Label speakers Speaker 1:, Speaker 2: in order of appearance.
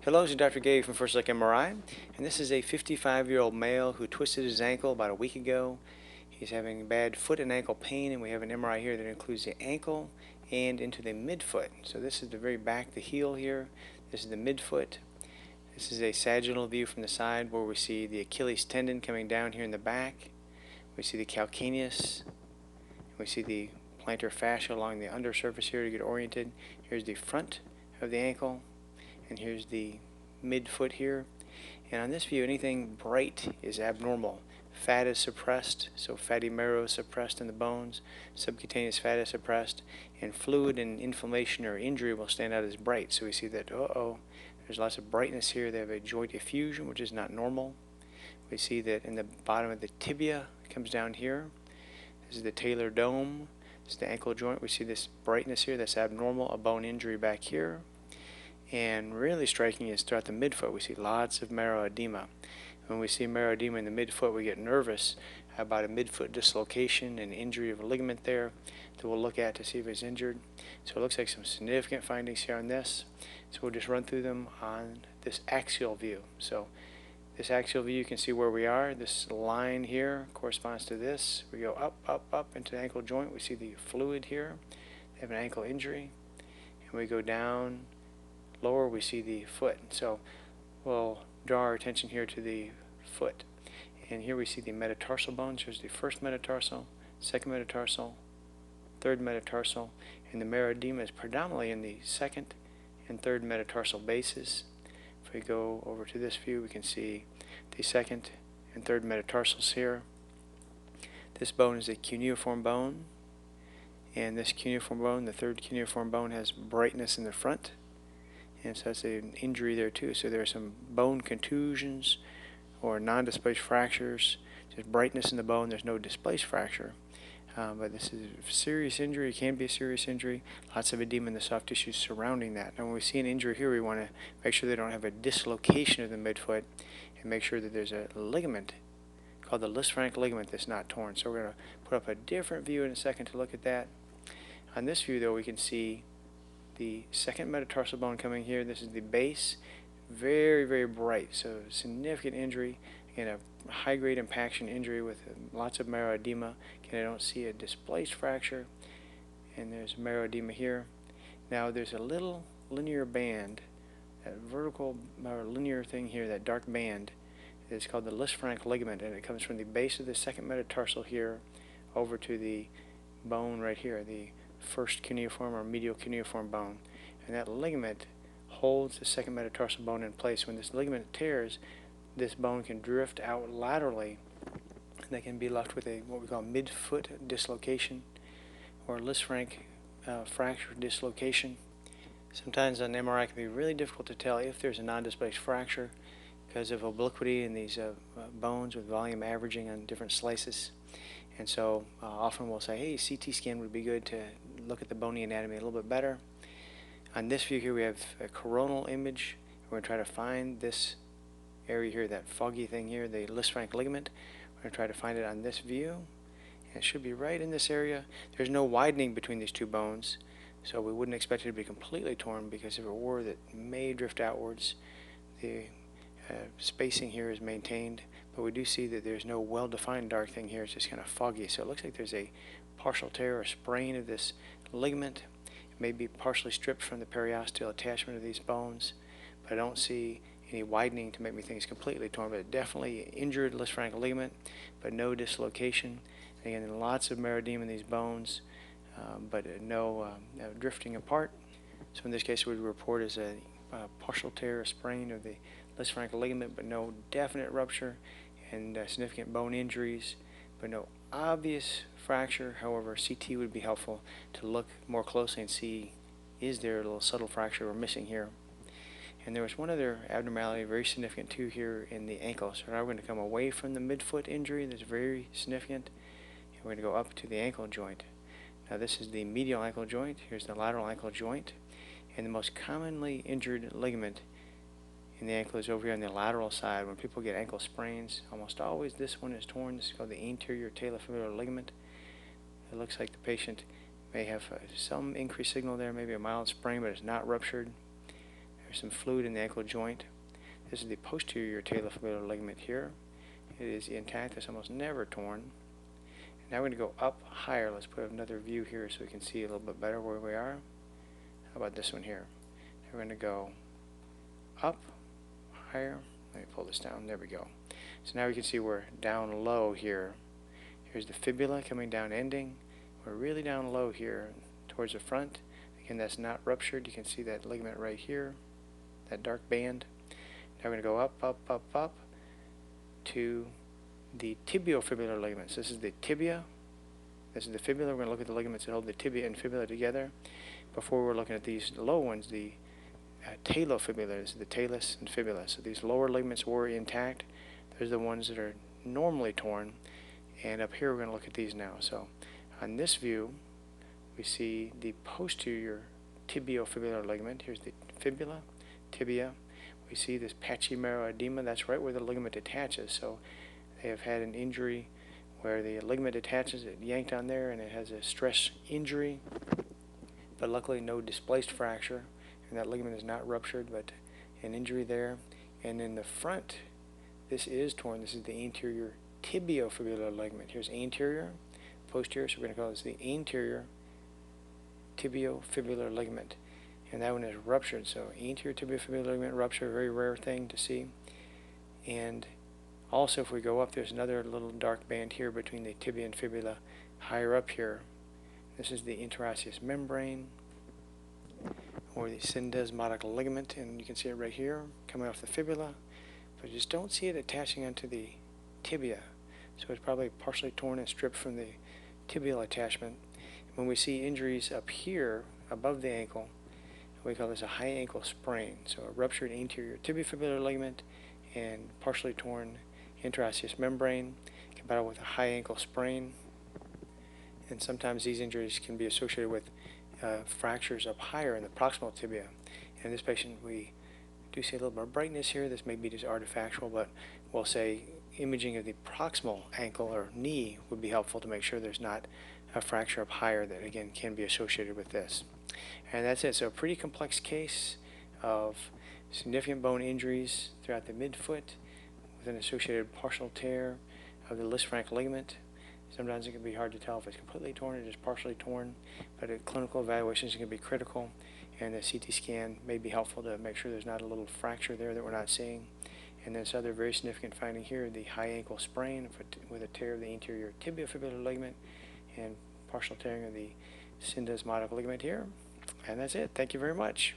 Speaker 1: Hello, this is Dr. Gabe from First Look MRI, and this is a 55-year-old male who twisted his ankle about a week ago. He's having bad foot and ankle pain, and we have an MRI here that includes the ankle and into the midfoot. So this is the very back, the heel here. This is the midfoot. This is a sagittal view from the side where we see the Achilles tendon coming down here in the back. We see the calcaneus. We see the plantar fascia along the undersurface here to get oriented. Here's the front of the ankle. And here's the midfoot here. And on this view, anything bright is abnormal. Fat is suppressed, so fatty marrow is suppressed in the bones, subcutaneous fat is suppressed, and fluid and inflammation or injury will stand out as bright. So we see that, there's lots of brightness here. They have a joint effusion, which is not normal. We see that in the bottom of the tibia, it comes down here. This is the talar dome. This is the ankle joint. We see this brightness here that's abnormal, a bone injury back here. And really striking is throughout the midfoot, we see lots of marrow edema. When we see marrow edema in the midfoot, we get nervous about a midfoot dislocation and injury of a ligament there that we'll look at to see if it's injured. So it looks like some significant findings here on this. So we'll just run through them on this axial view. So this axial view, you can see where we are. This line here corresponds to this. We go up, up, up into the ankle joint. We see the fluid here. They have an ankle injury. And we go down lower, we see the foot. So we'll draw our attention here to the foot. And here we see the metatarsal bones. Here's the first metatarsal, second metatarsal, third metatarsal, and the marrow edema is predominantly in the second and third metatarsal bases. If we go over to this view, we can see the second and third metatarsals here. This bone is a cuneiform bone, and this cuneiform bone, the third cuneiform bone, has brightness in the front. And so that's an injury there too. So there are some bone contusions or non-displaced fractures. There's brightness in the bone. There's no displaced fracture. But this is a serious injury. It can be a serious injury. Lots of edema in the soft tissues surrounding that. And when we see an injury here, we want to make sure they don't have a dislocation of the midfoot and make sure that there's a ligament called the Lisfranc ligament that's not torn. So we're going to put up a different view in a second to look at that. On this view, though, we can see the second metatarsal bone coming here. This is the base, very, very bright. So significant injury and a high-grade impaction injury with lots of marrow edema. Again, I don't see a displaced fracture, and there's marrow edema here. Now there's a little linear band, that vertical or linear thing here, that dark band. It's called the Lisfranc ligament, and it comes from the base of the second metatarsal here over to the bone right here, the first cuneiform or medial cuneiform bone, and that ligament holds the second metatarsal bone in place. When this ligament tears, this bone can drift out laterally, and they can be left with a what we call midfoot dislocation or Lisfranc fracture dislocation. Sometimes on MRI it can be really difficult to tell if there's a non-displaced fracture because of obliquity in these bones with volume averaging on different slices. And so often we'll say, hey, CT scan would be good to look at the bony anatomy a little bit better. On this view here, we have a coronal image. We're going to try to find this area here, that foggy thing here, the Lisfranc ligament. We're going to try to find it on this view. And it should be right in this area. There's no widening between these two bones, so we wouldn't expect it to be completely torn, because if it were, that may drift outwards. The spacing here is maintained, but we do see that there's no well-defined dark thing here. It's just kind of foggy. So it looks like there's a partial tear or sprain of this ligament. It may be partially stripped from the periosteal attachment of these bones, but I don't see any widening to make me think it's completely torn. But definitely injured Lisfranc ligament, but no dislocation. Again, lots of marrow edema in these bones, but no drifting apart. So in this case, we would report as a partial tear or sprain of the Lisfranc ligament, but no definite rupture, and significant bone injuries, but no obvious fracture. However, CT would be helpful to look more closely and see, is there a little subtle fracture we're missing here. And there was one other abnormality, very significant too, here in the ankle. So now we're going to come away from the midfoot injury that's very significant, and we're going to go up to the ankle joint. Now this is the medial ankle joint. Here's the lateral ankle joint, and the most commonly injured ligament in the ankle is over here on the lateral side. When people get ankle sprains, almost always this one is torn. This is called the anterior talofemoral ligament. It looks like the patient may have some increased signal there, maybe a mild sprain, but it's not ruptured. There's some fluid in the ankle joint. This is the posterior talofibular ligament here. It is intact. It's almost never torn. Now we're going to go up higher. Let's put another view here so we can see a little bit better where we are. How about this one here? Now we're going to go up higher. Let me pull this down. There we go. So now we can see we're down low here. Here's the fibula coming down, ending. We're really down low here towards the front. Again, that's not ruptured. You can see that ligament right here, that dark band. Now we're going to go up, up, up, up to the tibiofibular ligaments. This is the tibia. This is the fibula. We're going to look at the ligaments that hold the tibia and fibula together. Before we're looking at these low ones, the talofibular. This is the talus and fibula. So these lower ligaments were intact. Those are the ones that are normally torn. And up here we're going to look at these now. So on this view, we see the posterior tibiofibular ligament. Here's the fibula, tibia. We see this patchy marrow edema. That's right where the ligament attaches. So they have had an injury where the ligament attaches, it yanked on there, and it has a stress injury. But luckily no displaced fracture, and that ligament is not ruptured, but an injury there. And in the front, this is torn. This is the anterior tibiofibular ligament. Here's anterior, posterior, so we're going to call this the anterior tibiofibular ligament. And that one is ruptured, so anterior tibiofibular ligament rupture, a very rare thing to see. And also if we go up, there's another little dark band here between the tibia and fibula higher up here. This is the interosseous membrane, or the syndesmotic ligament, and you can see it right here coming off the fibula, but you just don't see it attaching onto the tibia. So it's probably partially torn and stripped from the tibial attachment. When we see injuries up here above the ankle, we call this a high ankle sprain. So a ruptured anterior tibiofibular ligament and partially torn interosseous membrane combined with a high ankle sprain. And sometimes these injuries can be associated with fractures up higher in the proximal tibia. And in this patient, we do see a little more brightness here. This may be just artifactual, but we'll say imaging of the proximal ankle or knee would be helpful to make sure there's not a fracture up higher that, again, can be associated with this. And that's it. So a pretty complex case of significant bone injuries throughout the midfoot with an associated partial tear of the Lisfranc ligament. Sometimes it can be hard to tell if it's completely torn or just partially torn, but clinical evaluations can be critical, and the CT scan may be helpful to make sure there's not a little fracture there that we're not seeing. And this other very significant finding here, the high ankle sprain with a tear of the anterior tibiofibular ligament and partial tearing of the syndesmotic ligament here. And that's it. Thank you very much.